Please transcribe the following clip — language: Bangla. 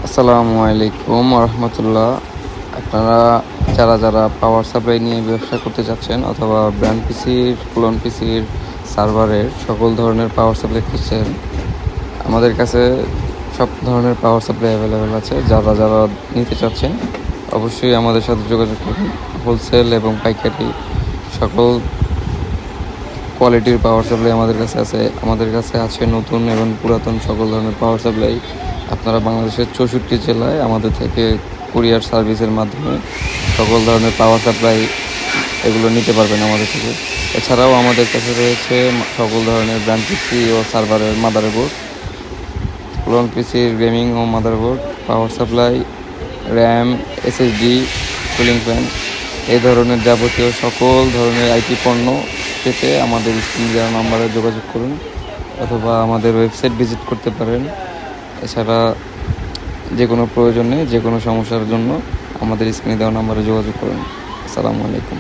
আসসালামু আলাইকুম রহমতুল্লাহ। আপনারা যারা পাওয়ার সাপ্লাই নিয়ে ব্যবসা করতে চাচ্ছেন অথবা ব্র্যান্ড পিসির, ক্লোন পিসির, সার্ভারের সকল ধরনের পাওয়ার সাপ্লাই খুঁজছেন, আমাদের কাছে সব ধরনের পাওয়ার সাপ্লাই অ্যাভেলেবেল আছে। যারা নিতে চাচ্ছেন অবশ্যই আমাদের সাথে যোগাযোগ করুন। হোলসেল এবং পাইকারি সকল কোয়ালিটির পাওয়ার সাপ্লাই আমাদের কাছে আছে। আমাদের কাছে আছে নতুন এবং পুরাতন সকল ধরনের পাওয়ার সাপ্লাই। আপনারা বাংলাদেশের 64 জেলায় আমাদের থেকে কুরিয়ার সার্ভিসের মাধ্যমে সকল ধরনের পাওয়ার সাপ্লাই এগুলো নিতে পারবেন আমাদের থেকে। এছাড়াও আমাদের কাছে রয়েছে সকল ধরনের ব্র্যান্ড পিসি ও সার্ভারের মাদারবোর্ড, ক্লোন পিসির গেমিং ও motherboard, power supply, RAM, SSD, cooling fan, এই ধরনের যাবতীয় সকল ধরনের আইটি পণ্য পেতে আমাদের স্ক্রিনে দেওয়া নম্বরে যোগাযোগ করুন অথবা আমাদের ওয়েবসাইট ভিজিট করতে পারেন। এছাড়া যে কোনো প্রয়োজনে যে কোনো সমস্যার জন্য আমাদের স্ক্রিনে দেওয়া নম্বরে যোগাযোগ করুন। আসসালামু আলাইকুম।